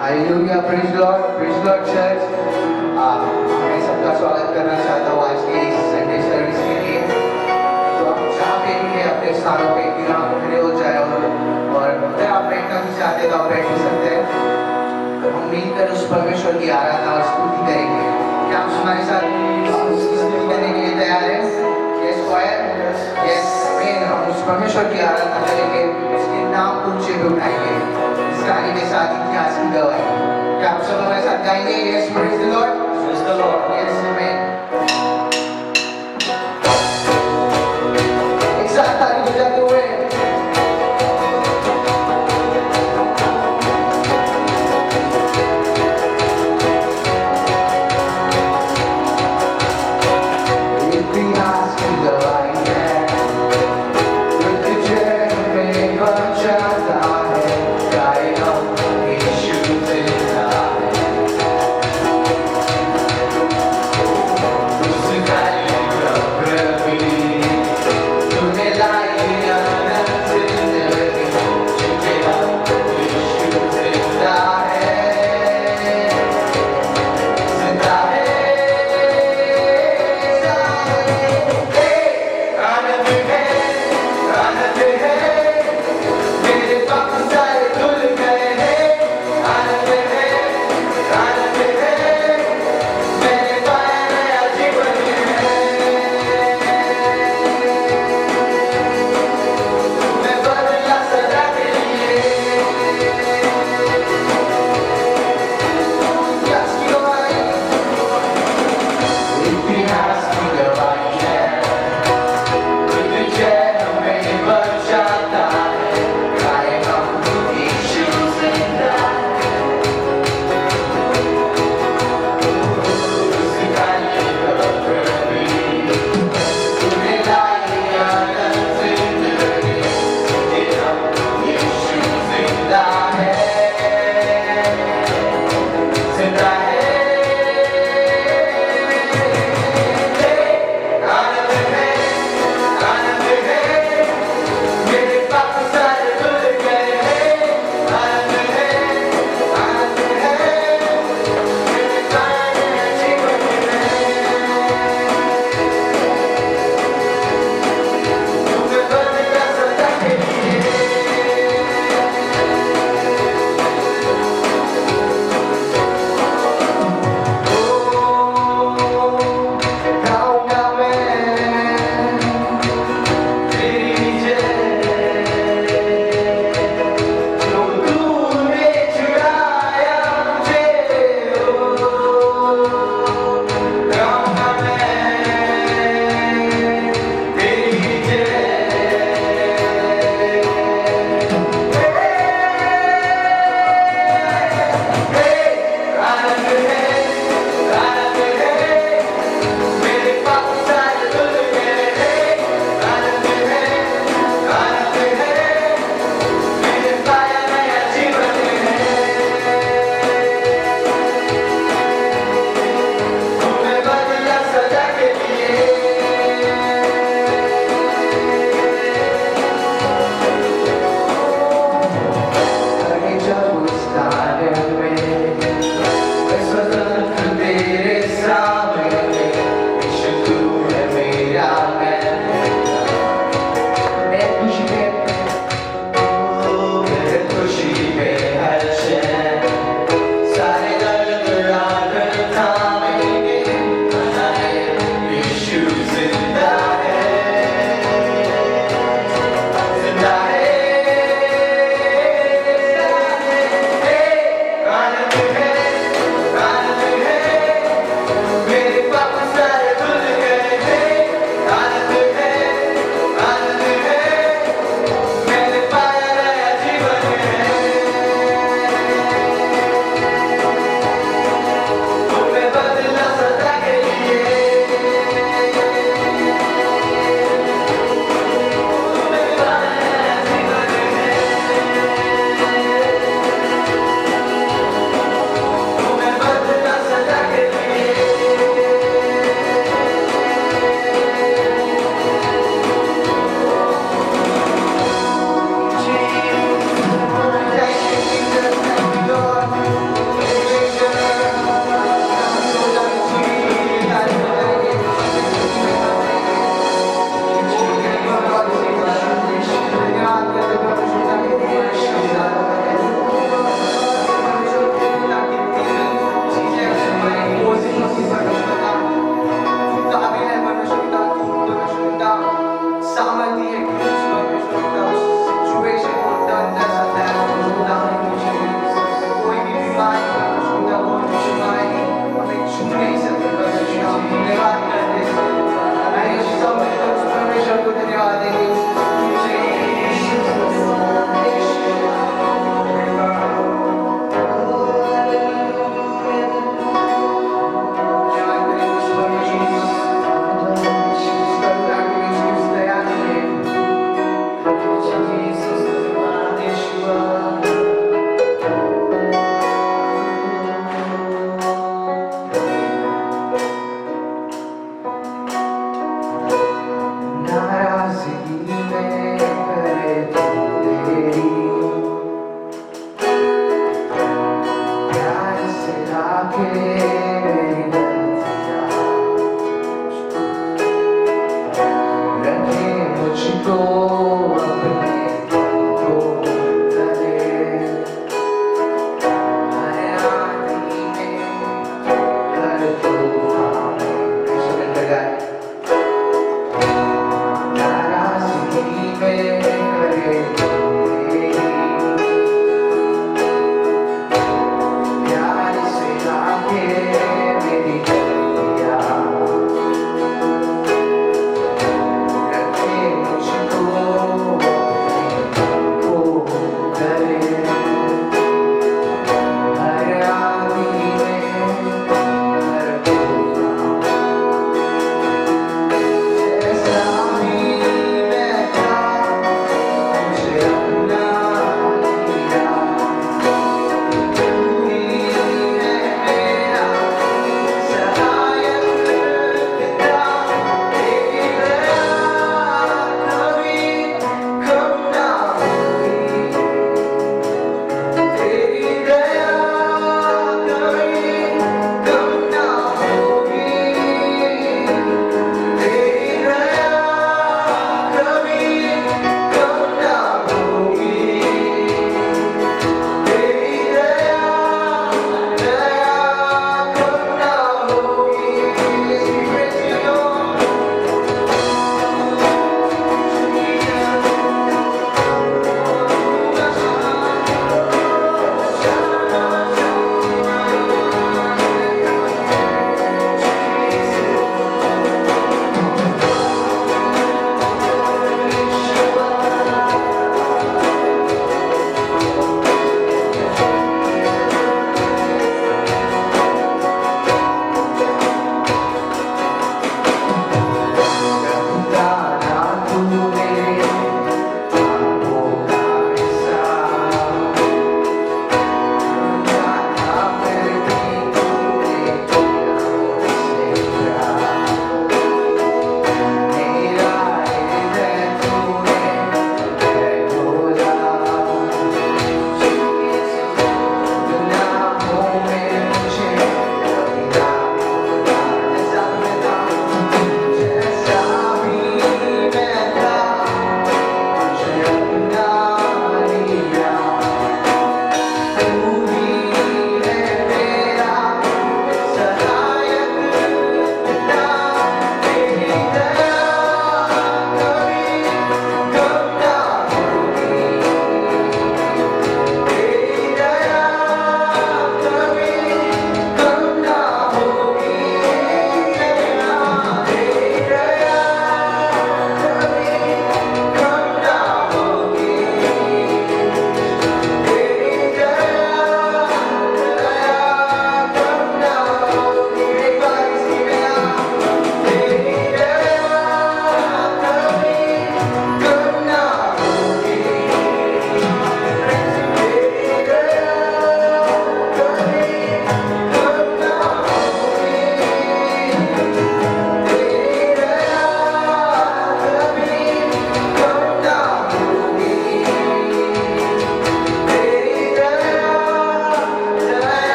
Hallelujah, praise Lord church. मैं सबका स्वागत करना चाहता हूँ आज के इस संडे सर्विस के लिए। तो आप जहाँ पे भी हैं अपने स्थानों पे क्यों आप खड़े हो जाए और अगर आप बैठना भी चाहते हैं तो आप बैठ भी सकते हैं। हम मिलकर उस परमेश्वर की आराधना और स्तुति करेंगे। क्या आप हमारे साथ स्तुति करने के लिए तैयार हैं? यस क्वायर, यस आमीन। हम उस परमेश्वर की आराधना करेंगे, उसके नाम को ऊंचे पे उठाएंगे। इस गाने के साथ इतिहास की गवाही। क्या आप सब हमारे साथ गाएंगे? Yes, praise the Lord, praise the Lord, yes आमीन। एक साथ ताली बजाते हुए इतिहास की गवाही है, मृत्युंजय में बचाता है, गाए हम यीशु जिंदा है।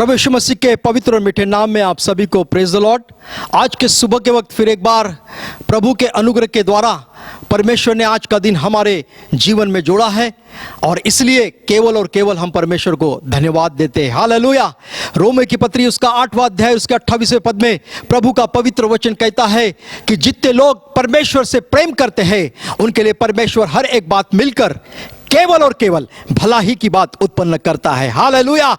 प्रभु यीशु मसीह के पवित्र और मीठे नाम में आप सभी को प्रेज द लॉर्ड। आज के सुबह के वक्त फिर एक बार प्रभु के अनुग्रह के द्वारा परमेश्वर ने आज का दिन हमारे जीवन में जोड़ा है और इसलिए केवल और केवल हम परमेश्वर को धन्यवाद देते हैं। हालेलुया। रोमे की पत्री उसका 8वां अध्याय उसके 28वें पद में प्रभु का पवित्र वचन कहता है कि जितने लोग परमेश्वर से प्रेम करते हैं उनके लिए परमेश्वर हर एक बात मिलकर केवल और केवल भला ही की बात उत्पन्न करता है। हालेलुया।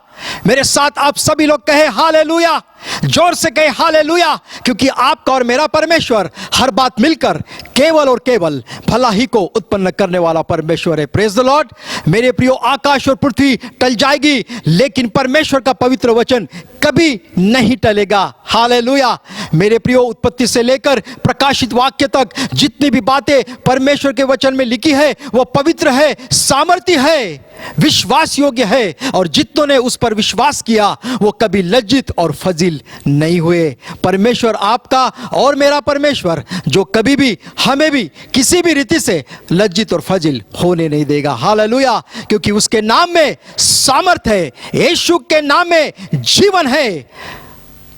मेरे साथ आप सभी लोग कहे हालेलुया, जोर से कहे हालेलुया, क्योंकि आपका और मेरा परमेश्वर हर बात मिलकर केवल और केवल भला ही को उत्पन्न करने वाला परमेश्वर है। Praise the Lord. मेरे प्रियो, आकाश और पृथ्वी टल जाएगी लेकिन परमेश्वर का पवित्र वचन कभी नहीं टलेगा। हालेलुया। मेरे प्रियो, उत्पत्ति से लेकर प्रकाशित वाक्य तक जितनी भी बातें परमेश्वर के वचन में लिखी है वो पवित्र है, सामर्थ्य है, विश्वास योग्य है और जितनों ने उस पर विश्वास किया वो कभी लज्जित और फजील नहीं हुए। परमेश्वर आपका और मेरा परमेश्वर जो कभी भी हमें भी किसी भी रीति से लज्जित और फजील होने नहीं देगा। हालेलुया। क्योंकि उसके नाम में सामर्थ है, यीशु के नाम में जीवन है।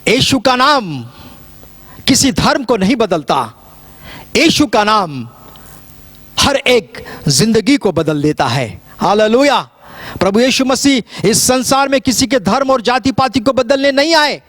यीशु का नाम किसी धर्म को नहीं बदलता। यीशु का नाम हर एक जिंदगी को बदल देता है। हालेलुया। प्रभु यीशु मसीह इस संसार में किसी के धर्म और जाति पाति को बदलने नहीं आए।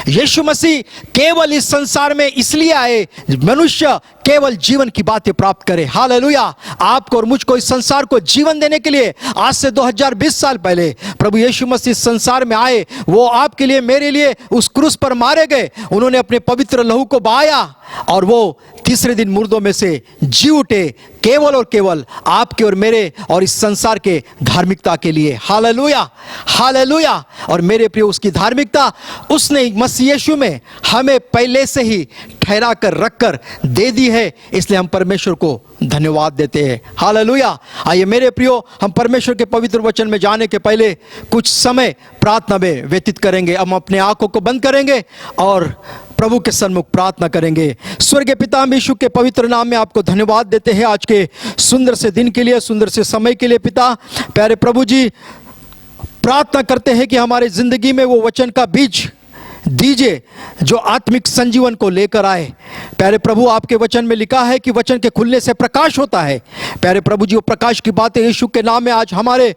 यीशु मसीह केवल इस संसार में इसलिए आए मनुष्य केवल जीवन की बातें प्राप्त करे। हालेलुया। आपको और मुझको इस संसार को जीवन देने के लिए आज से 2020 साल पहले प्रभु यीशु मसीह इस संसार में आए। वो आपके लिए मेरे लिए उस क्रूस पर मारे गए। उन्होंने अपने पवित्र लहू को बहाया और वो तीसरे दिन मुर्दों में से जी उठे केवल और केवल आपके और मेरे और इस संसार के धार्मिकता के लिए। Hallelujah, hallelujah. और मेरे प्रिय, उसकी धार्मिकता उसने मसीह यीशु में हमें पहले से ही ठहरा कर रख कर दे दी है, इसलिए हम परमेश्वर को धन्यवाद देते हैं। हालेलुया। आइए मेरे प्रियो, हम परमेश्वर के पवित्र वचन में जाने के पहले कुछ समय प्रार्थना में व्यतीत करेंगे। हम अपने आंखों को बंद करेंगे और प्रभु के सन्मुख प्रार्थना करेंगे। स्वर्गीय पिता, हम यीशु के पवित्र नाम में आपको धन्यवाद देते हैं आज के सुंदर से दिन के लिए, सुंदर से समय के लिए। पिता प्यारे प्रभु जी, प्रार्थना करते हैं कि हमारे जिंदगी में वो वचन का बीज दीजिए जो आत्मिक संजीवन को लेकर आए। प्यारे प्रभु, आपके वचन में लिखा है कि वचन के खुलने से प्रकाश होता है। प्यारे प्रभु जी, वो प्रकाश की बातें यीशु के नाम में आज हमारे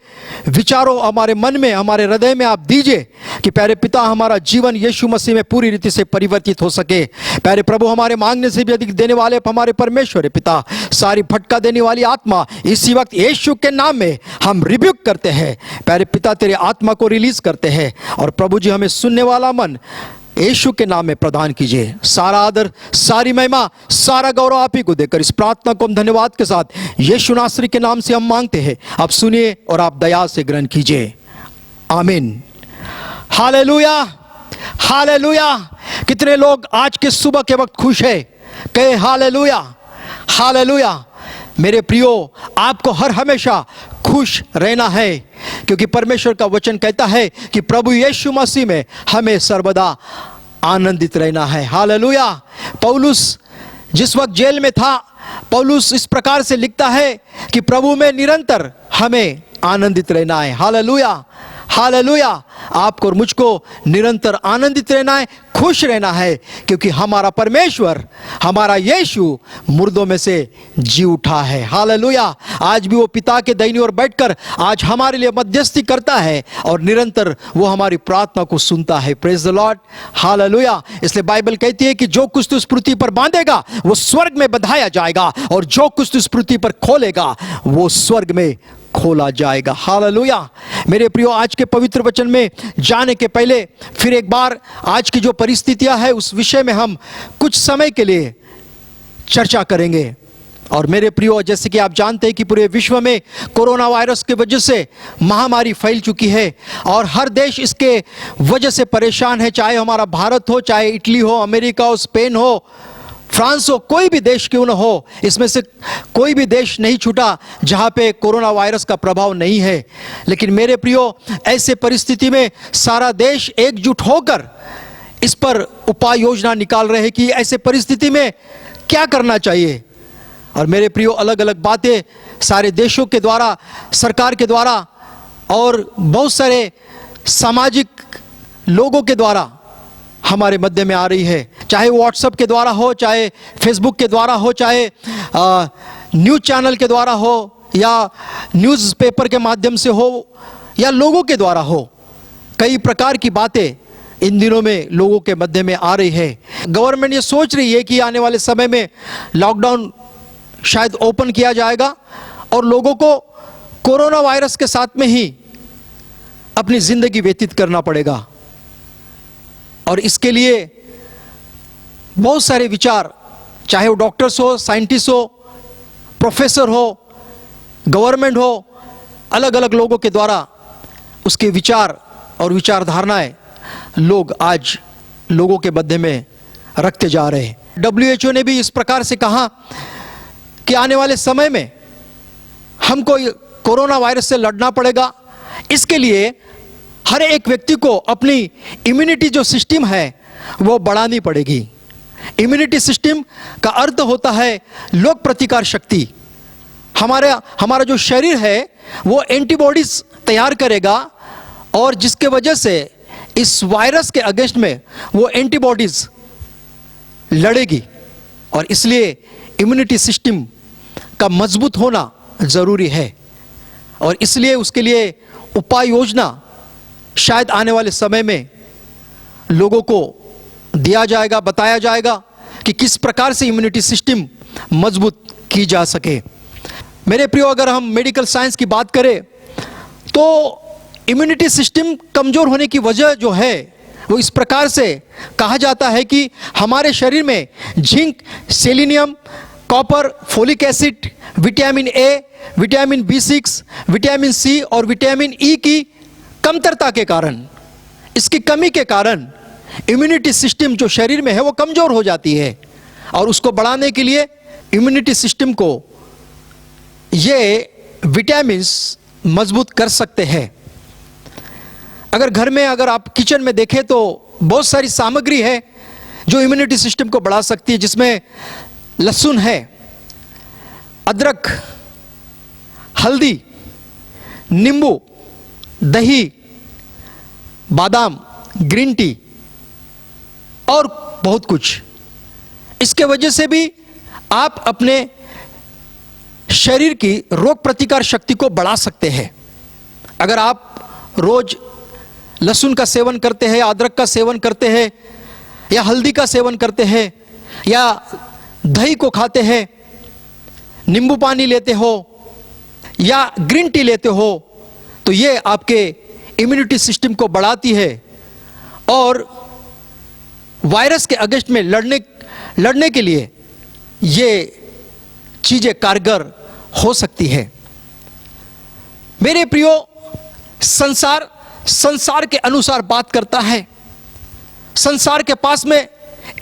विचारों, हमारे मन में, हमारे हृदय में आप दीजिए कि प्यारे पिता हमारा जीवन यीशु मसीह में पूरी रीति से परिवर्तित हो सके। प्यारे प्रभु, हमारे मांगने से भी अधिक देने वाले हमारे परमेश्वर है पिता, सारी भटका देने वाली आत्मा इसी वक्त यीशु के नाम में हम रिब्यूक करते हैं। प्यारे पिता, तेरे आत्मा को रिलीज करते हैं और प्रभु जी हमें सुनने वाला मन यीशु के नाम में प्रदान कीजिए। सारा आदर, सारी महिमा, सारा गौरव आप ही को देकर इस प्रार्थना को हम धन्यवाद के साथ यीशु नासरी के नाम से हम मांगते हैं। आप सुनिए और आप दया से ग्रहण कीजिए। आमीन। Hallelujah, hallelujah. कितने लोग आज के सुबह के वक्त खुश है? कहे हालेलुया, हालेलुया। मेरे प्रियो, आपको हर हमेशा खुश रहना है क्योंकि परमेश्वर का वचन कहता है कि प्रभु यीशु मसीह में हमें सर्वदा आनंदित रहना है। हालेलुया। पौलुस जिस वक्त जेल में था, पौलुस इस प्रकार से लिखता है कि प्रभु में निरंतर हमें आनंदित रहना है। Hallelujah, hallelujah. आपको और मुझको निरंतर आनंदित रहना है, खुश रहना है क्योंकि हमारा परमेश्वर, हमारा यीशु मुर्दों में से जी उठा है। हालेलुया। आज भी वो पिता के दाहिनी ओर बैठकर आज हमारे लिए मध्यस्थी करता है और निरंतर वो हमारी प्रार्थना को सुनता है। Praise the Lord. हालेलुया। इसलिए बाइबल कहती है कि जो कुछ तू इस पृथ्वी पर बांधेगा वो स्वर्ग में बंधाया जाएगा और जो कुछ तू इस पृथ्वी पर खोलेगा वो स्वर्ग में खोला जाएगा। हालेलुया। मेरे प्रियो, आज के पवित्र वचन में जाने के पहले फिर एक बार आज की जो परिस्थितियां है उस विषय में हम कुछ समय के लिए चर्चा करेंगे। और मेरे प्रियो, जैसे कि आप जानते हैं कि पूरे विश्व में कोरोना वायरस के वजह से महामारी फैल चुकी है और हर देश इसके वजह से परेशान है, चाहे हमारा भारत हो, चाहे इटली हो, अमेरिका हो, स्पेन हो, फ्रांस हो, कोई भी देश क्यों न हो, इसमें से कोई भी देश नहीं छूटा जहां पे कोरोना वायरस का प्रभाव नहीं है। लेकिन मेरे प्रियो, ऐसे परिस्थिति में सारा देश एकजुट होकर इस पर उपाय योजना निकाल रहे हैं कि ऐसे परिस्थिति में क्या करना चाहिए। और मेरे प्रियो, अलग अलग बातें सारे देशों के द्वारा, सरकार के द्वारा और बहुत सारे सामाजिक लोगों के द्वारा हमारे मध्य में आ रही है, चाहे वो व्हाट्सएप के द्वारा हो, चाहे फेसबुक के द्वारा हो, चाहे न्यूज़ चैनल के द्वारा हो, या न्यूज़पेपर के माध्यम से हो, या लोगों के द्वारा हो। कई प्रकार की बातें इन दिनों में लोगों के मध्य में आ रही है। गवर्नमेंट ये सोच रही है कि आने वाले समय में लॉकडाउन शायद ओपन किया जाएगा और लोगों को कोरोना वायरस के साथ में ही अपनी ज़िंदगी व्यतीत करना पड़ेगा। और इसके लिए बहुत सारे विचार, चाहे वो डॉक्टर्स हो, साइंटिस्ट हो, प्रोफेसर हो, गवर्नमेंट हो, अलग अलग लोगों के द्वारा उसके विचार और विचारधारणाएं लोग आज लोगों के मध्य में रखते जा रहे हैं। WHO ने भी इस प्रकार से कहा कि आने वाले समय में हमको कोरोना वायरस से लड़ना पड़ेगा। इसके लिए हर एक व्यक्ति को अपनी इम्यूनिटी जो सिस्टम है वो बढ़ानी पड़ेगी। इम्यूनिटी सिस्टम का अर्थ होता है रोग प्रतिकार शक्ति। हमारा जो शरीर है वो एंटीबॉडीज तैयार करेगा और जिसके वजह से इस वायरस के अगेंस्ट में वो एंटीबॉडीज लड़ेगी। और इसलिए इम्यूनिटी सिस्टम का मजबूत होना ज़रूरी है और इसलिए उसके लिए उपाय योजना शायद आने वाले समय में लोगों को दिया जाएगा, बताया जाएगा कि किस प्रकार से इम्यूनिटी सिस्टम मजबूत की जा सके। मेरे प्रियो, अगर हम मेडिकल साइंस की बात करें तो इम्यूनिटी सिस्टम कमज़ोर होने की वजह जो है वो इस प्रकार से कहा जाता है कि हमारे शरीर में zinc, selenium, copper, folic acid, vitamin A, vitamin B6, vitamin C और विटामिन E की कमतरता के कारण, इसकी कमी के कारण इम्यूनिटी सिस्टम जो शरीर में है वो कमज़ोर हो जाती है। और उसको बढ़ाने के लिए इम्यूनिटी सिस्टम को ये विटामिन्स मजबूत कर सकते हैं। अगर घर में, अगर आप किचन में देखें तो बहुत सारी सामग्री है जो इम्यूनिटी सिस्टम को बढ़ा सकती है, जिसमें लहसुन है, अदरक, हल्दी, नींबू, दही, बादाम, ग्रीन टी और बहुत कुछ। इसके वजह से भी आप अपने शरीर की रोग प्रतिकार शक्ति को बढ़ा सकते हैं। अगर आप रोज लहसुन का सेवन करते हैं, अदरक का सेवन करते हैं, या हल्दी का सेवन करते हैं, या दही को खाते हैं, नींबू पानी लेते हो या ग्रीन टी लेते हो, तो ये आपके इम्यूनिटी सिस्टम को बढ़ाती है और वायरस के अगेंस्ट में लड़ने के लिए ये चीज़ें कारगर हो सकती है। मेरे प्रियो, संसार के अनुसार बात करता है। संसार के पास में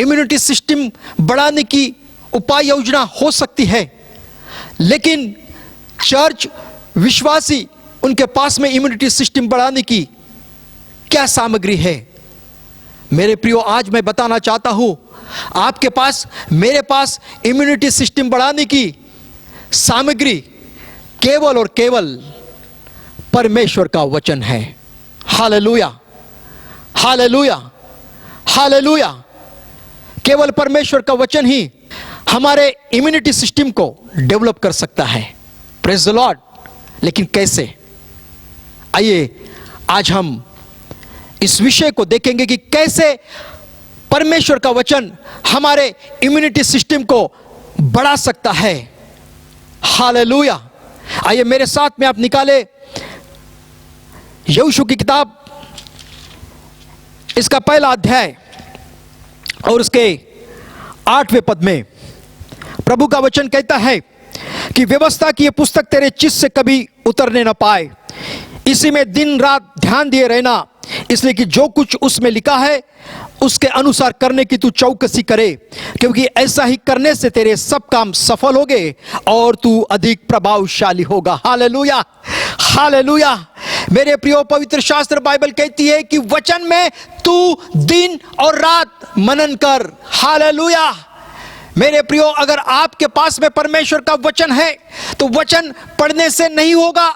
इम्यूनिटी सिस्टम बढ़ाने की उपाय योजना हो सकती है, लेकिन चर्च विश्वासी, उनके पास में इम्यूनिटी सिस्टम बढ़ाने की क्या सामग्री है? मेरे प्रियो, आज मैं बताना चाहता हूं, आपके पास, मेरे पास इम्यूनिटी सिस्टम बढ़ाने की सामग्री केवल और केवल परमेश्वर का वचन है। Hallelujah, hallelujah, hallelujah. केवल परमेश्वर का वचन ही हमारे इम्यूनिटी सिस्टम को डेवलप कर सकता है। Praise the Lord. लेकिन कैसे? आइए आज हम इस विषय को देखेंगे कि कैसे परमेश्वर का वचन हमारे इम्यूनिटी सिस्टम को बढ़ा सकता है। हालेलुया। आइए मेरे साथ में आप निकाले यहोशू की किताब, इसका पहला अध्याय और उसके 8वें पद में प्रभु का वचन कहता है कि व्यवस्था की यह पुस्तक तेरे चित्त से कभी उतरने न पाए, इसी में दिन रात ध्यान दिए रहना, इसलिए कि जो कुछ उसमें लिखा है उसके अनुसार करने की तू चौकसी करे, क्योंकि ऐसा ही करने से तेरे सब काम सफल होंगे और तू अधिक प्रभावशाली होगा। Hallelujah, hallelujah. मेरे प्रियो, पवित्र शास्त्र बाइबल कहती है कि वचन में तू दिन और रात मनन कर। हालेलुया। मेरे प्रियो, अगर आपके पास में परमेश्वर का वचन है तो वचन पढ़ने से नहीं होगा,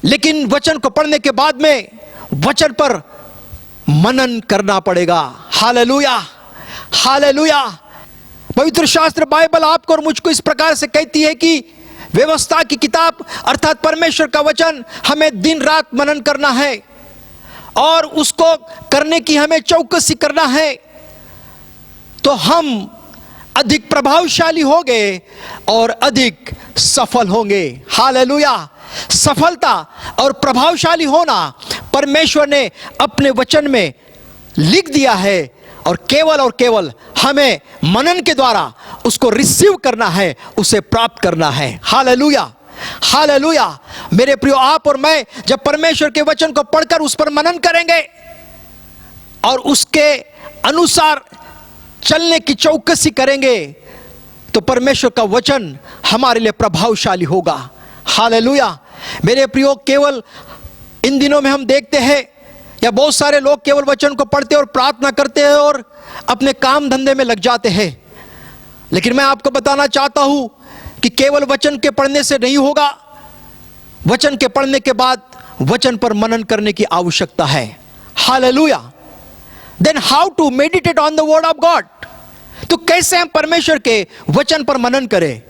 लेकिन वचन को पढ़ने के बाद में वचन पर मनन करना पड़ेगा। Hallelujah, hallelujah. पवित्र शास्त्र बाइबल आपको और मुझको इस प्रकार से कहती है कि व्यवस्था की किताब अर्थात परमेश्वर का वचन हमें दिन रात मनन करना है और उसको करने की हमें चौकसी करना है, तो हम अधिक प्रभावशाली होंगे और अधिक सफल होंगे। हालेलुया। सफलता और प्रभावशाली होना परमेश्वर ने अपने वचन में लिख दिया है और केवल हमें मनन के द्वारा उसको रिसीव करना है, उसे प्राप्त करना है। Hallelujah, hallelujah. मेरे प्रियो, आप और मैं जब परमेश्वर के वचन को पढ़कर उस पर मनन करेंगे और उसके अनुसार चलने की चौकसी करेंगे, तो परमेश्वर का वचन हमारे लिए प्रभावशाली होगा। हालेलुया। मेरे प्रियो, केवल इन दिनों में हम देखते हैं या बहुत सारे लोग केवल वचन को पढ़ते और प्रार्थना करते हैं और अपने काम धंधे में लग जाते हैं, लेकिन मैं आपको बताना चाहता हूं कि केवल वचन के पढ़ने से नहीं होगा। वचन के पढ़ने के बाद वचन पर मनन करने की आवश्यकता है। Hallelujah. Then how to meditate on the word of God, तो कैसे हम परमेश्वर के वचन पर मनन करें?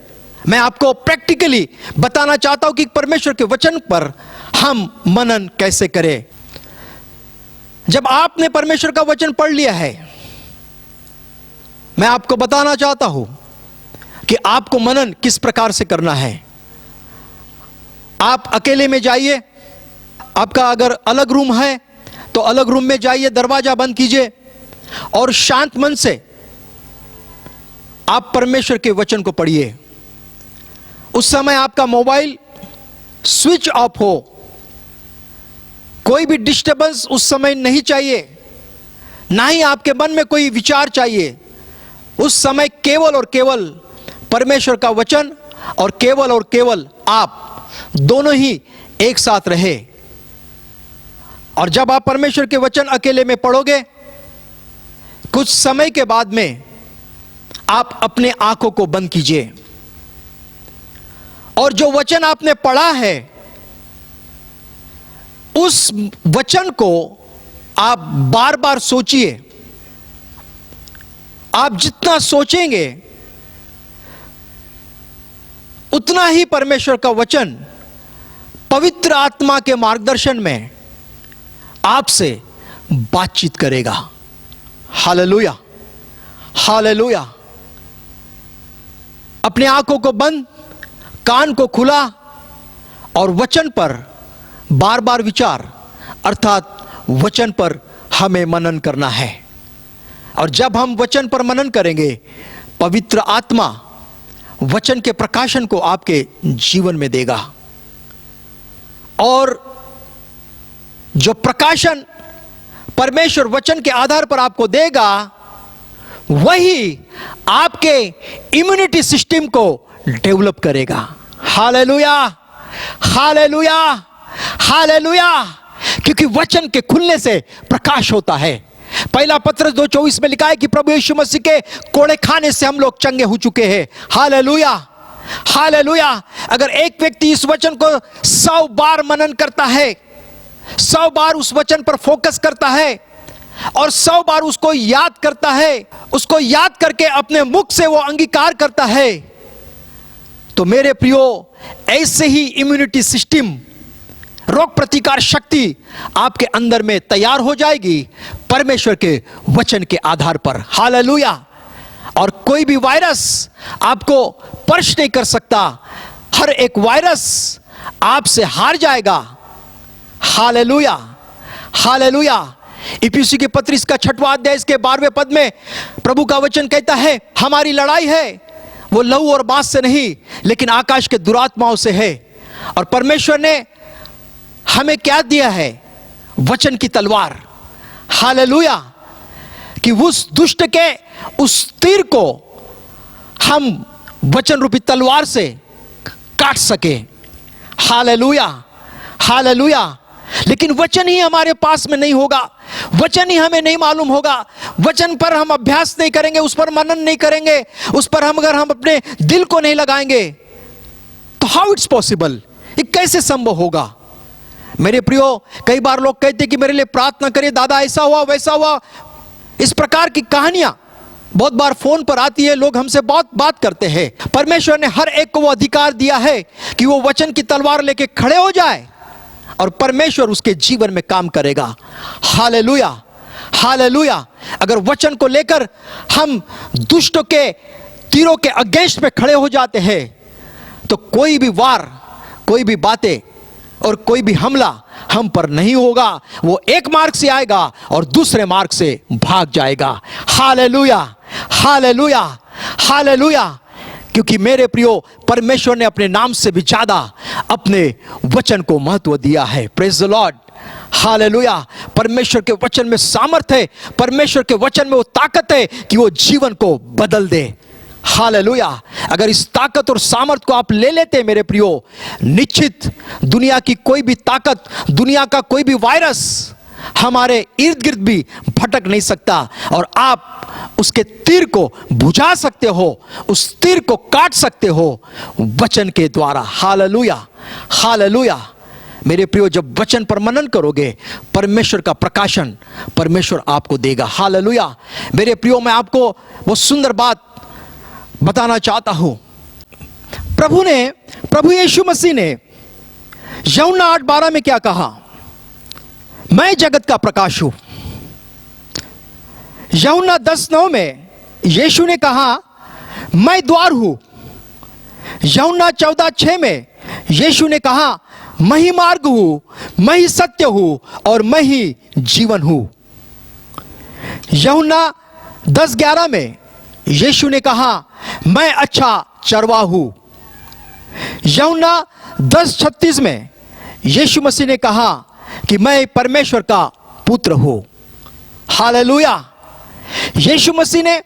मैं आपको प्रैक्टिकली बताना चाहता हूं कि परमेश्वर के वचन पर हम मनन कैसे करें। जब आपने परमेश्वर का वचन पढ़ लिया है, मैं आपको बताना चाहता हूं कि आपको मनन किस प्रकार से करना है। आप अकेले में जाइए, आपका अगर अलग रूम है तो अलग रूम में जाइए, दरवाजा बंद कीजिए और शांत मन से आप परमेश्वर के वचन को पढ़िए। उस समय आपका मोबाइल स्विच ऑफ हो, कोई भी डिस्टर्बेंस उस समय नहीं चाहिए, ना ही आपके मन में कोई विचार चाहिए। उस समय केवल और केवल परमेश्वर का वचन और केवल आप दोनों ही एक साथ रहे। और जब आप परमेश्वर के वचन अकेले में पढ़ोगे, कुछ समय के बाद में आप अपने आंखों को बंद कीजिए और जो वचन आपने पढ़ा है उस वचन को आप बार बार सोचिए। आप जितना सोचेंगे उतना ही परमेश्वर का वचन पवित्र आत्मा के मार्गदर्शन में आपसे बातचीत करेगा। Hallelujah, hallelujah. अपने आंखों को बंद, कान को खुला और वचन पर बार बार विचार अर्थात वचन पर हमें मनन करना है। और जब हम वचन पर मनन करेंगे, पवित्र आत्मा वचन के प्रकाशन को आपके जीवन में देगा और जो प्रकाशन परमेश्वर वचन के आधार पर आपको देगा, वही आपके इम्यूनिटी सिस्टम को डेवलप करेगा। Hallelujah, hallelujah, hallelujah. क्योंकि वचन के खुलने से प्रकाश होता है। पहला पत्रस 2:24 में लिखा है कि प्रभु यीशु मसीह के कोड़े खाने से हम लोग चंगे हो चुके हैं। Hallelujah, hallelujah. अगर एक व्यक्ति इस वचन को 100 बार मनन करता है, 100 बार उस वचन पर फोकस करता है और 100 बार उसको याद करता है, उसको याद करके अपने मुख से वो अंगीकार करता है, तो मेरे प्रियो, ऐसे ही इम्यूनिटी सिस्टम, रोग प्रतिकार शक्ति आपके अंदर में तैयार हो जाएगी परमेश्वर के वचन के आधार पर। हालेलुया। और कोई भी वायरस आपको स्पर्श नहीं कर सकता। हर एक वायरस आपसे हार जाएगा। Hallelujah, hallelujah. इफिसी के पत्र इसका 6वां अध्याय इसके 12वें पद में प्रभु का वचन कहता है, हमारी लड़ाई है वो लहू और मांस से नहीं लेकिन आकाश के दुरात्माओं से है। और परमेश्वर ने हमें क्या दिया है? वचन की तलवार। हालेलुया। कि उस दुष्ट के उस तीर को हम वचन रूपी तलवार से काट सके। Hallelujah, hallelujah. लेकिन वचन ही हमारे पास में नहीं होगा, वचन ही हमें नहीं मालूम होगा, वचन पर हम अभ्यास नहीं करेंगे, उस पर मनन नहीं करेंगे, उस पर हम अगर हम अपने दिल को नहीं लगाएंगे, तो हाउ इट्स पॉसिबल, ये कैसे संभव होगा? मेरे प्रियो, कई बार लोग कहते हैं कि मेरे लिए प्रार्थना करिए, दादा ऐसा हुआ वैसा हुआ। इस प्रकार की कहानियां बहुत बार फोन पर आती है, लोग हमसे बहुत बात करते हैं। परमेश्वर ने हर एक को वो अधिकार दिया है कि वो वचन की तलवार लेके खड़े हो जाए और परमेश्वर उसके जीवन में काम करेगा। Hallelujah, hallelujah. अगर वचन को लेकर हम दुष्टों के तीरों के अगेंस्ट में खड़े हो जाते हैं तो कोई भी वार, कोई भी बातें और कोई भी हमला हम पर नहीं होगा। वो एक मार्ग से आएगा और दूसरे मार्ग से भाग जाएगा। Hallelujah, hallelujah, hallelujah. क्योंकि मेरे प्रियो, परमेश्वर ने अपने नाम से भी ज्यादा अपने वचन को महत्व दिया है। Praise the Lord, hallelujah. परमेश्वर के वचन में सामर्थ्य है, परमेश्वर के वचन में वो ताकत है कि वो जीवन को बदल दे। हालेलुया। अगर इस ताकत और सामर्थ को आप ले लेते मेरे प्रियो, निश्चित दुनिया की कोई भी ताकत, दुनिया का कोई भी वायरस हमारे इर्द गिर्द भी भटक नहीं सकता और आप उसके तीर को बुझा सकते हो, उस तीर को काट सकते हो वचन के द्वारा। Hallelujah, hallelujah. मेरे प्रियो, जब वचन पर मनन करोगे, परमेश्वर का प्रकाशन परमेश्वर आपको देगा। हालेलुया। मेरे प्रियो, मैं आपको वो सुंदर बात बताना चाहता हूं। प्रभु यीशु मसीह ने यूहन्ना 8:12 में क्या कहा? मैं जगत का प्रकाश हूं। यूहन्ना 10:9 में यीशु ने कहा मैं द्वार हूं। यूहन्ना 14:6 में यीशु ने कहा मैं ही मार्ग हूं, मैं ही सत्य हूं और मैं ही जीवन हूं। यूहन्ना 10:11 में यीशु ने कहा मैं अच्छा चरवाहा हूं। यूहन्ना 10:36 में यीशु मसीह ने कहा कि मैं परमेश्वर का पुत्र हूं। हालेलुया। यीशु मसीह ने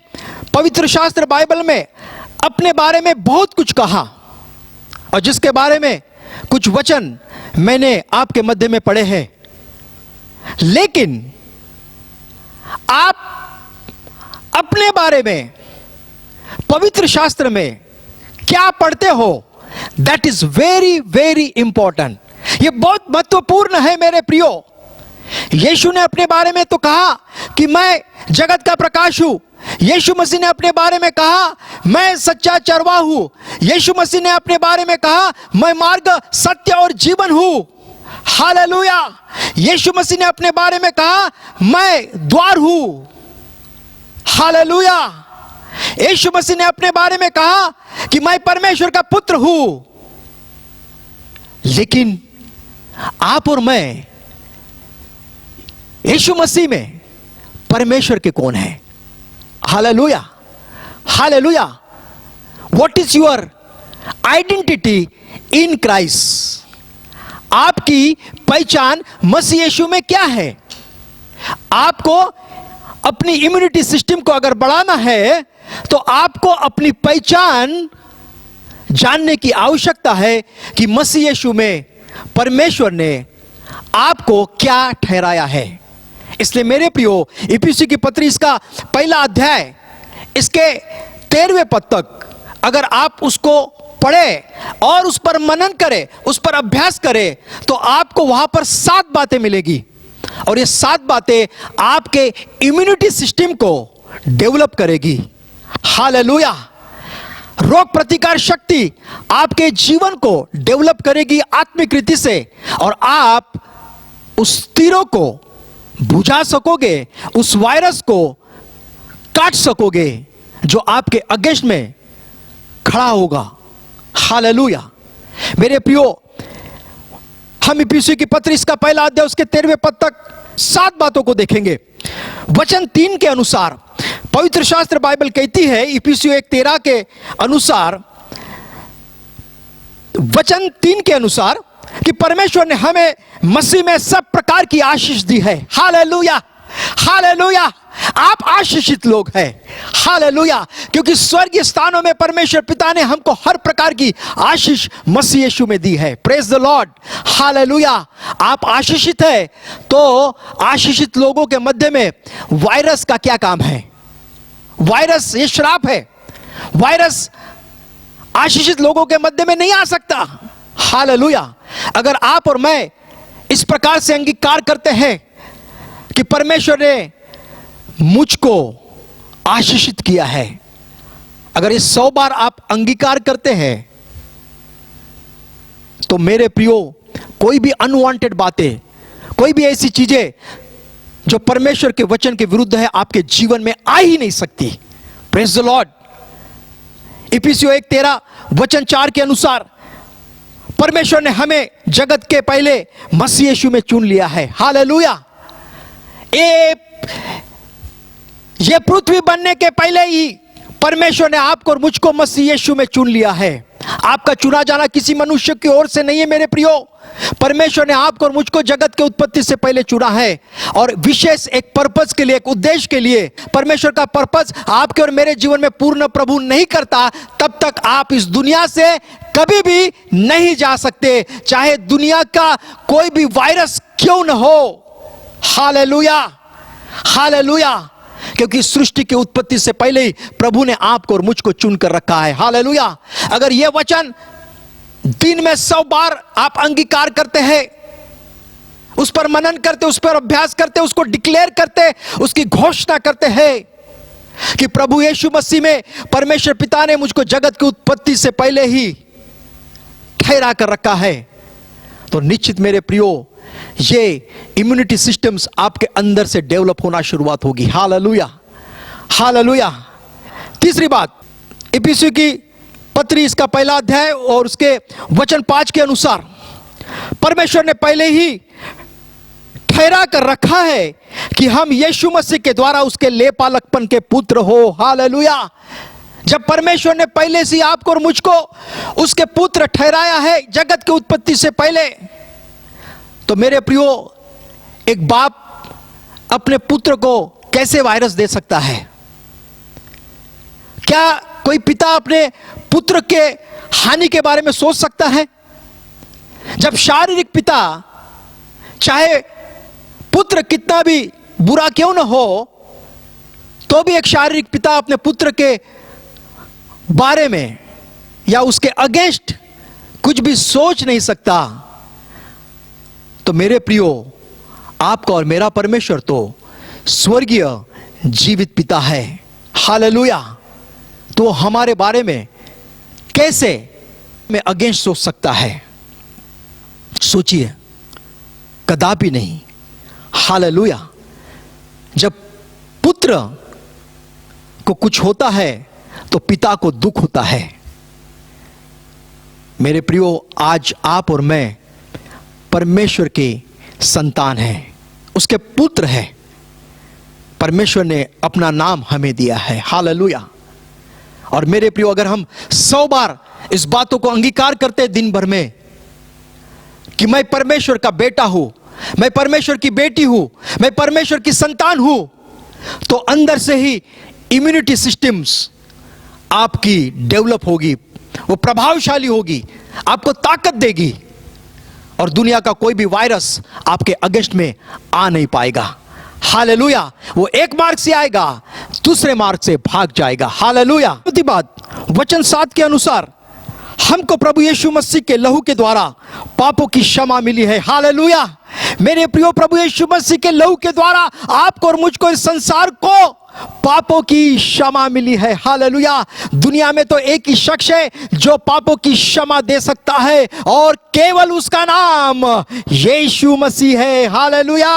पवित्र शास्त्र बाइबल में अपने बारे में बहुत कुछ कहा और जिसके बारे में कुछ वचन मैंने आपके मध्य में पढ़े हैं। लेकिन आप अपने बारे में पवित्र शास्त्र में क्या पढ़ते हो, that is very very important. यह बहुत महत्वपूर्ण है मेरे प्रियो। यीशु ने अपने बारे में तो कहा कि मैं जगत का प्रकाश हूं। यीशु मसीह ने अपने बारे में कहा मैं सच्चा चरवाहा हूं। यीशु मसीह ने अपने बारे में कहा मैं मार्ग, सत्य और जीवन हूं। हालेलुया। यीशु मसीह ने अपने बारे में कहा मैं द्वार हूं। हालेलुया। यीशु मसीह ने अपने बारे में कहा कि मैं परमेश्वर का पुत्र हूं। लेकिन आप और मैं यीशु मसीह में परमेश्वर के कौन है? Hallelujah, hallelujah. What is your identity in Christ? आपकी पहचान मसीह यीशु में क्या है? आपको अपनी इम्यूनिटी सिस्टम को अगर बढ़ाना है तो आपको अपनी पहचान जानने की आवश्यकता है कि मसीह यीशु में परमेश्वर ने आपको क्या ठहराया है। इसलिए मेरे प्रियो, इफिसी की पत्री इसका पहला अध्याय इसके 13वें पद तक अगर आप उसको पढ़े और उस पर मनन करें, उस पर अभ्यास करें, तो आपको वहां पर 7 बातें मिलेगी और ये 7 बातें आपके इम्यूनिटी सिस्टम को डेवलप करेगी। हालेलुया। रोग प्रतिकार शक्ति आपके जीवन को डेवलप करेगी आत्मिक रीति से और आप उस तीरों को बुझा सकोगे, उस वायरस को काट सकोगे जो आपके अगेंस्ट में खड़ा होगा। हालेलुया। मेरे प्रियो, हम इफिसियों की पत्री इसका पहला अध्याय उसके 13वें पद तक 7 बातों को देखेंगे। वचन 3 के अनुसार पवित्र शास्त्र बाइबल कहती है, इफिसियों 1:13 के अनुसार, वचन 3 के अनुसार कि परमेश्वर ने हमें मसीह में सब प्रकार की आशीष दी है। Hallelujah, hallelujah. आप आशीषित लोग हैं। हालेलुया। क्योंकि स्वर्गीय स्थानों में परमेश्वर पिता ने हमको हर प्रकार की आशीष मसीह यीशु में दी है। Praise the Lord. हालेलुया। आप आशीषित है तो आशीषित लोगों के मध्य में वायरस का क्या काम है? वायरस ये श्राप है। वायरस आशीषित लोगों के मध्य में नहीं आ सकता। हालेलुया। अगर आप और मैं इस प्रकार से अंगीकार करते हैं कि परमेश्वर ने मुझको आशीषित किया है, अगर ये 100 बार आप अंगीकार करते हैं तो मेरे प्रियो, कोई भी अनवांटेड बातें, कोई भी ऐसी चीजें जो परमेश्वर के वचन के विरुद्ध है, आपके जीवन में आ ही नहीं सकती। Praise the Lord. इफिसियों 1:13 वचन 4 के अनुसार परमेश्वर ने हमें जगत के पहले मसीह यीशु में चुन लिया है। हालेलुया। ये पृथ्वी बनने के पहले ही परमेश्वर ने आपको और मुझको मसीह यीशु में चुन लिया है। आपका चुना जाना किसी मनुष्य की ओर से नहीं है मेरे प्रियो। परमेश्वर ने आपको और मुझको जगत के उत्पत्ति से पहले चुना है, और विशेष एक पर्पस के लिए, एक उद्देश्य के लिए। परमेश्वर का पर्पस आपके और मेरे जीवन में पूर्ण प्रभु नहीं करता तब तक आप इस दुनिया से कभी भी नहीं जा सकते, चाहे दुनिया का कोई भी वायरस क्यों न हो। Hallelujah, hallelujah. क्योंकि सृष्टि की उत्पत्ति से पहले ही प्रभु ने आपको और मुझको चुनकर रखा है। हालेलुया। अगर यह वचन दिन में 100 बार आप अंगीकार करते हैं, उस पर मनन करते, उस पर अभ्यास करते, उसको डिक्लेयर करते, उसकी घोषणा करते हैं कि प्रभु यीशु मसीह में परमेश्वर पिता ने मुझको जगत की उत्पत्ति से पहले ही ठहरा कर रखा है, तो निश्चित मेरे प्रियो, ये इम्यूनिटी सिस्टम्स आपके अंदर से डेवलप होना शुरुआत होगी। Hallelujah, hallelujah. तीसरी बात, इफिसियों की पत्री इसका पहला अध्याय और उसके वचन 5 के अनुसार परमेश्वर ने पहले ही ठहरा कर रखा है कि हम यीशु मसीह के द्वारा उसके लेपालकपन के पुत्र हो। हालेलुया। जब परमेश्वर ने पहले से आपको और मुझको उसके पुत्र ठहराया है जगत की उत्पत्ति से पहले, तो मेरे प्रियो, एक बाप अपने पुत्र को कैसे वायरस दे सकता है? क्या कोई पिता अपने पुत्र के हानि के बारे में सोच सकता है? जब शारीरिक पिता, चाहे पुत्र कितना भी बुरा क्यों न हो, तो भी एक शारीरिक पिता अपने पुत्र के बारे में या उसके अगेंस्ट कुछ भी सोच नहीं सकता, तो मेरे प्रियो, आपका और मेरा परमेश्वर तो स्वर्गीय जीवित पिता है। हालेलुया। तो हमारे बारे में कैसे में अगेंस्ट सोच सकता है? सोचिए, कदापि नहीं। हालेलुया। जब पुत्र को कुछ होता है तो पिता को दुख होता है। मेरे प्रियो, आज आप और मैं परमेश्वर के संतान हैं, उसके पुत्र हैं। परमेश्वर ने अपना नाम हमें दिया है। हालेलुया। और मेरे प्रियो, अगर हम 100 बार इस बातों को अंगीकार करते हैं दिन भर में कि मैं परमेश्वर का बेटा हूं, मैं परमेश्वर की बेटी हूं, मैं परमेश्वर की संतान हूं, तो अंदर से ही इम्यूनिटी सिस्टम्स आपकी डेवलप होगी, वो प्रभावशाली होगी, आपको ताकत देगी, और दुनिया का कोई भी वायरस आपके अगेंस्ट में आ नहीं पाएगा। हालेलुया। वो एक मार्ग से आएगा, दूसरे मार्ग से भाग जाएगा। हालेलुया। दूसरी बात, वचन 7 के अनुसार हमको प्रभु यीशु मसीह के लहू के द्वारा पापों की क्षमा मिली है। हालेलुया। मेरे प्रियो, प्रभु यीशु मसीह के लहू के द्वारा आपको और मुझको, इस संसार को पापों की क्षमा मिली है। हालेलुया। दुनिया में तो एक ही शख्स है जो पापों की क्षमा दे सकता है, और केवल उसका नाम यीशु मसीह है। Hallelujah,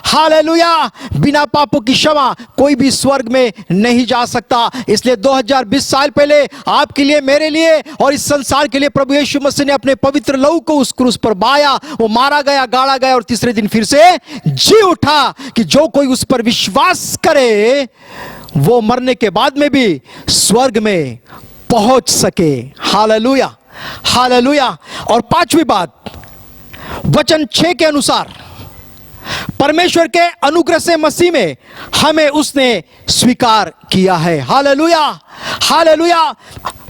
hallelujah. बिना पापों की क्षमा कोई भी स्वर्ग में नहीं जा सकता। इसलिए 2020 साल पहले आपके लिए, मेरे लिए और इस संसार के लिए प्रभु यीशु मसीह ने अपने पवित्र लहू को उस क्रूस पर बहाया। वो मारा गया, गाड़ा गया, और तीसरे दिन फिर से जी उठा, कि जो कोई उस पर विश्वास करे वो मरने के बाद में भी स्वर्ग में पहुंच सके। Hallelujah, hallelujah. और पांचवी बात, वचन 6 के अनुसार परमेश्वर के अनुग्रह से मसीह में हमें उसने स्वीकार किया है। Hallelujah, hallelujah.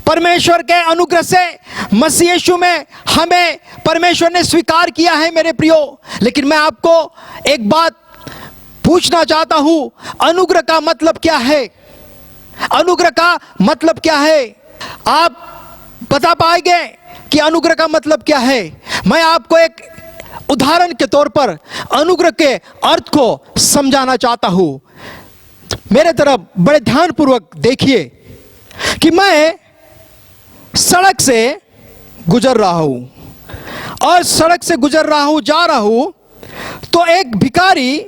परमेश्वर के अनुग्रह से मसीह यीशु में हमें परमेश्वर ने स्वीकार किया है मेरे प्रियो। लेकिन मैं आपको एक बात पूछना चाहता हूं, अनुग्रह का मतलब क्या है? अनुग्रह का मतलब क्या है? आप बता पाएंगे कि अनुग्रह का मतलब क्या है? मैं आपको एक उदाहरण के तौर पर अनुग्रह के अर्थ को समझाना चाहता हूं। मेरे तरफ बड़े ध्यानपूर्वक देखिए कि मैं सड़क से गुजर रहा हूं और सड़क से गुजर रहा हूं, जा रहा हूं, तो एक भिखारी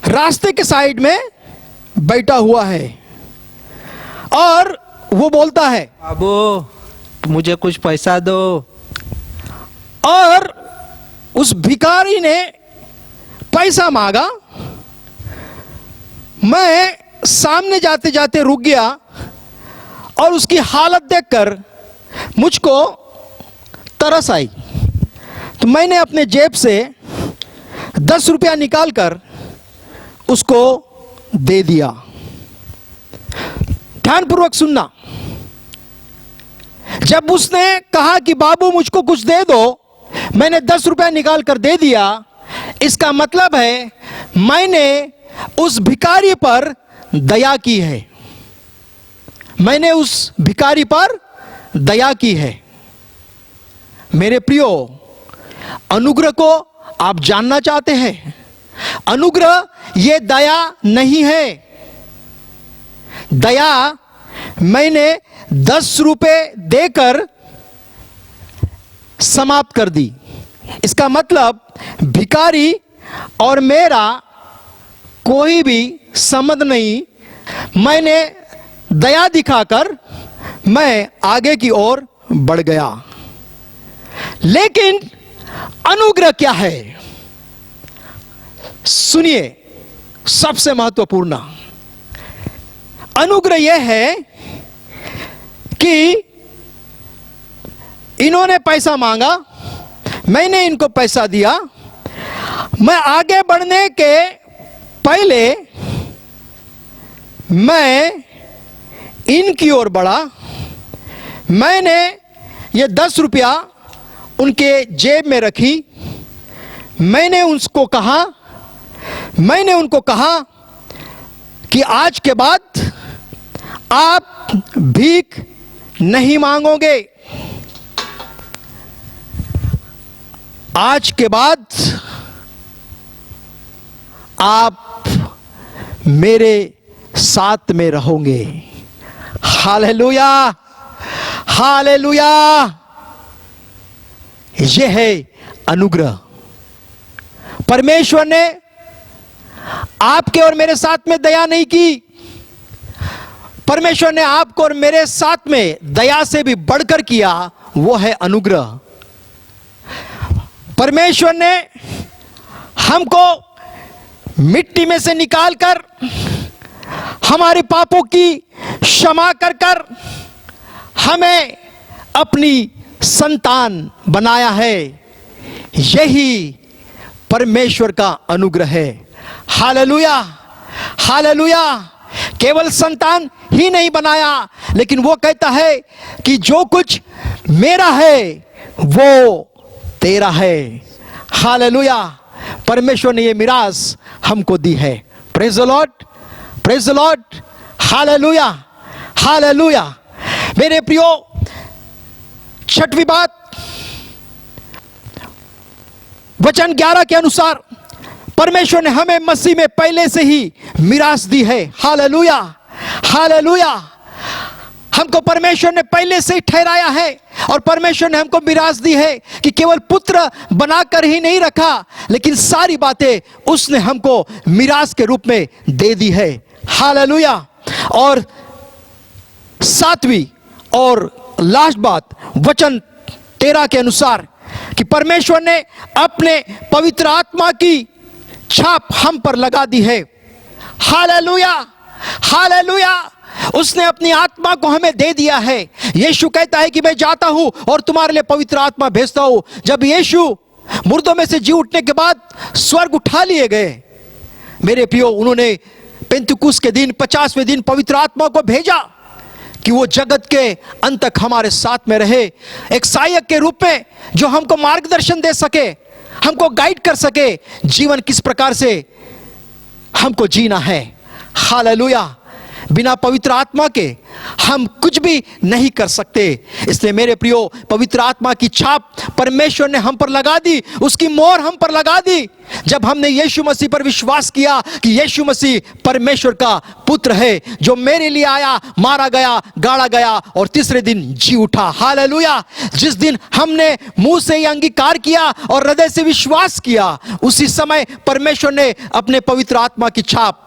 रास्ते के साइड में बैठा हुआ है और वो बोलता है, बाबू मुझे कुछ पैसा दो। और उस भिखारी ने पैसा मांगा। मैं सामने जाते जाते रुक गया और उसकी हालत देखकर मुझको तरस आई, तो मैंने अपने जेब से 10 रुपया निकालकर उसको दे दिया। ध्यानपूर्वक सुनना, जब उसने कहा कि बाबू मुझको कुछ दे दो, मैंने 10 रुपया निकाल कर दे दिया, इसका मतलब है मैंने उस भिखारी पर दया की है। मैंने उस भिखारी पर दया की है। मेरे प्रियो, अनुग्रह को आप जानना चाहते हैं? अनुग्रह ये दया नहीं है। दया मैंने 10 रुपए देकर समाप्त कर दी। इसका मतलब भिखारी और मेरा कोई भी संबंध नहीं। मैंने दया दिखाकर मैं आगे की ओर बढ़ गया। लेकिन अनुग्रह क्या है? सुनिए, सबसे महत्वपूर्ण अनुग्रह यह है कि इन्होंने पैसा मांगा, मैंने इनको पैसा दिया। मैं आगे बढ़ने के पहले मैं इनकी ओर बढ़ा। मैंने ये 10 रुपया उनके जेब में रखी। मैंने उनको कहा कि आज के बाद आप भीख नहीं मांगोगे। आज के बाद आप मेरे साथ में रहोगे। Hallelujah, hallelujah. यह है अनुग्रह। परमेश्वर ने आपके और मेरे साथ में दया नहीं की। परमेश्वर ने आपको और मेरे साथ में दया से भी बढ़कर किया, वो है अनुग्रह। परमेश्वर ने हमको मिट्टी में से निकालकर हमारे पापों की क्षमा कर हमें अपनी संतान बनाया है। यही परमेश्वर का अनुग्रह है। Hallelujah, hallelujah. केवल संतान ही नहीं बनाया, लेकिन वो कहता है कि जो कुछ मेरा है वो तेरा है। हालेलुया। परमेश्वर ने ये मिरास हमको दी है। Praise the Lord, praise the Lord. Hallelujah, hallelujah. मेरे प्रियो, छठवीं बात, वचन 11 के अनुसार परमेश्वर ने हमें मसीह में पहले से ही मिरास दी है। Hallelujah, hallelujah. हमको परमेश्वर ने पहले से ही ठहराया है और परमेश्वर ने हमको मिरास दी है कि केवल पुत्र बनाकर ही नहीं रखा, लेकिन सारी बातें उसने हमको मिरास के रूप में दे दी है। हालेलुया। और 7वीं और लास्ट बात, वचन 13 के अनुसार कि परमेश्वर ने अपने पवित्र आत्मा की छाप हम पर लगा दी है। Hallelujah, hallelujah. उसने अपनी आत्मा को हमें दे दिया है। यीशु कहता है कि मैं जाता हूं और तुम्हारे लिए पवित्र आत्मा भेजता हूं। जब यीशु मुर्दों में से जी उठने के बाद स्वर्ग उठा लिए गए, मेरे प्रियो, उन्होंने पेंतुकुस के दिन 50वें दिन पवित्र आत्मा को भेजा कि वो जगत के अंत तक हमारे साथ में रहे, एक सहायक के रूप में जो हमको मार्गदर्शन दे सके, हमको गाइड कर सके, जीवन किस प्रकार से हमको जीना है। हालेलुया। बिना पवित्र आत्मा के हम कुछ भी नहीं कर सकते। इसलिए मेरे प्रियो, पवित्र आत्मा की छाप परमेश्वर ने हम पर लगा दी, उसकी मोहर हम पर लगा दी जब हमने यीशु मसीह पर विश्वास किया कि यीशु मसीह परमेश्वर का पुत्र है, जो मेरे लिए आया, मारा गया, गाड़ा गया और तीसरे दिन जी उठा। हालेलुया। जिस दिन हमने मुंह से ही अंगीकार किया और हृदय से विश्वास किया, उसी समय परमेश्वर ने अपने पवित्र आत्मा की छाप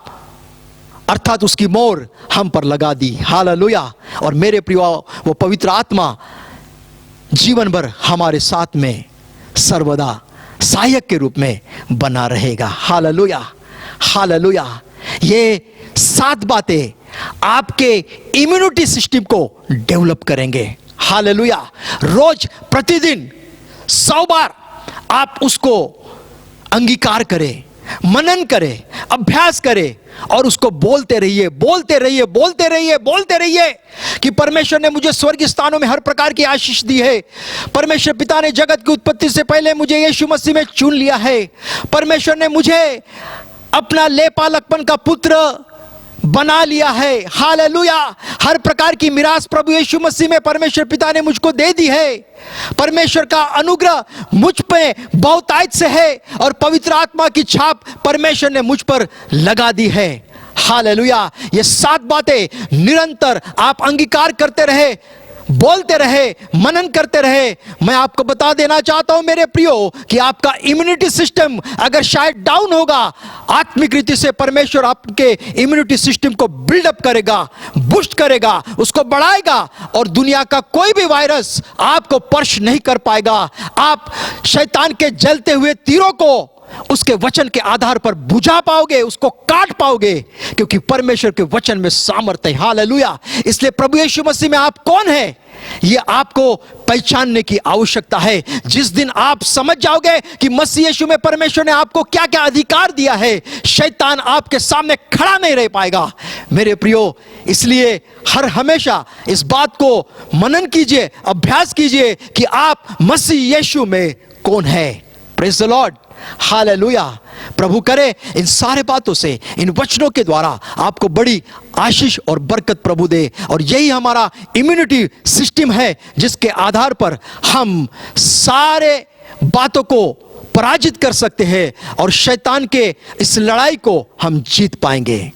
अर्थात उसकी मोहर हम पर लगा दी। हालेलुया। और मेरे प्रियो, वो पवित्र आत्मा जीवन भर हमारे साथ में सर्वदा सहायक के रूप में बना रहेगा। Hallelujah, hallelujah. ये 7 बातें आपके इम्यूनिटी सिस्टम को डेवलप करेंगे। हालेलुया। रोज प्रतिदिन 100 बार आप उसको अंगीकार करें, मनन करें, अभ्यास करें और उसको बोलते रहिए, बोलते रहिए, बोलते रहिए, बोलते रहिए कि परमेश्वर ने मुझे स्वर्गीय स्थानों में हर प्रकार की आशीष दी है। परमेश्वर पिता ने जगत की उत्पत्ति से पहले मुझे यीशु मसीह में चुन लिया है। परमेश्वर ने मुझे अपना लेपालकपन का पुत्र बना लिया है। हालेलुया। हर प्रकार की मिरास प्रभु यीशु मसीह में परमेश्वर पिता ने मुझको दे दी है। परमेश्वर का अनुग्रह मुझ पे बहुतायत से है और पवित्र आत्मा की छाप परमेश्वर ने मुझ पर लगा दी है। हालेलुया। ये 7 बातें निरंतर आप अंगीकार करते रहे, बोलते रहे, मनन करते रहे। मैं आपको बता देना चाहता हूं मेरे प्रियो कि आपका इम्यूनिटी सिस्टम अगर शायद डाउन होगा, आत्मिक रीति से परमेश्वर आपके इम्यूनिटी सिस्टम को बिल्डअप करेगा, बूस्ट करेगा, उसको बढ़ाएगा और दुनिया का कोई भी वायरस आपको स्पर्श नहीं कर पाएगा। आप शैतान के जलते हुए तीरों को उसके वचन के आधार पर बुझा पाओगे, उसको काट पाओगे, क्योंकि परमेश्वर के वचन में सामर्थ्य है। हालेलुया। इसलिए प्रभु यीशु मसीह में आप कौन है, यह आपको पहचानने की आवश्यकता है। जिस दिन आप समझ जाओगे कि मसीह यीशु में परमेश्वर ने आपको क्या क्या अधिकार दिया है, शैतान आपके सामने खड़ा नहीं रह पाएगा। मेरे प्रियो, इसलिए हर हमेशा इस बात को मनन कीजिए, अभ्यास कीजिए कि आप मसीह यीशु में कौन है। Praise the Lord. हालेलुया। प्रभु करे इन सारे बातों से, इन वचनों के द्वारा आपको बड़ी आशीष और बरकत प्रभु दे। और यही हमारा इम्यूनिटी सिस्टम है जिसके आधार पर हम सारे बातों को पराजित कर सकते हैं और शैतान के इस लड़ाई को हम जीत पाएंगे।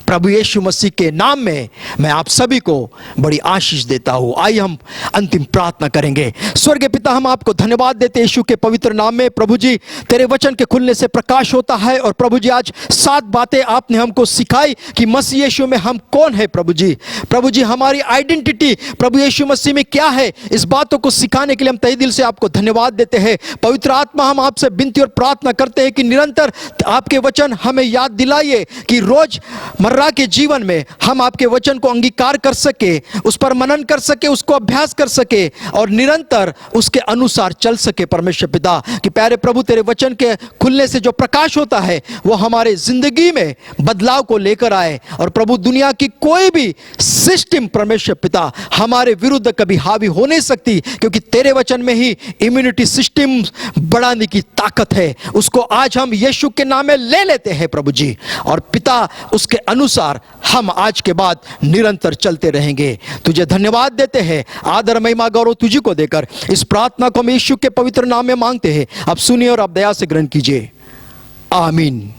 प्रभु यीशु मसीह के नाम में मैं आप सभी को बड़ी आशीष देता हूं। आइए हम अंतिम प्रार्थना करेंगे। स्वर्गीय पिता, हम आपको धन्यवाद देते हैं यीशु के पवित्र नाम में। प्रभु जी, तेरे वचन के खुलने से प्रकाश होता है और प्रभु जी आज 7 बातें आपने हमको सिखाई कि मसीह यीशु में हम कौन है। प्रभु जी हमारी आइडेंटिटी प्रभु यीशु मसीह में क्या है, इस बातों को सिखाने के लिए हम तहे दिल से आपको धन्यवाद देते हैं। पवित्र आत्मा, हम आपसे विनती और प्रार्थना करते हैं कि निरंतर आपके वचन हमें याद दिलाइए कि रोज मर्रा के जीवन में हम आपके वचन को अंगीकार कर सके, उस पर मनन कर सके, उसको अभ्यास कर सके और निरंतर उसके अनुसार चल सके। परमेश्वर पिता कि प्यारे प्रभु, तेरे वचन के खुलने से जो प्रकाश होता है वो हमारे जिंदगी में बदलाव को लेकर आए और प्रभु दुनिया की कोई भी सिस्टम परमेश्वर पिता हमारे विरुद्ध कभी हावी हो नहीं सकती, क्योंकि तेरे वचन में ही इम्यूनिटी सिस्टम बढ़ाने की ताकत है। उसको आज हम यीशु के नाम में ले लेते हैं प्रभु जी, और पिता उसके अनुसार हम आज के बाद निरंतर चलते रहेंगे। तुझे धन्यवाद देते हैं, आदर महिमा गौरव तुझी को देकर इस प्रार्थना को हम यीशु के पवित्र नाम में मांगते हैं। आप सुनिए और आप दया से ग्रहण कीजिए। आमीन।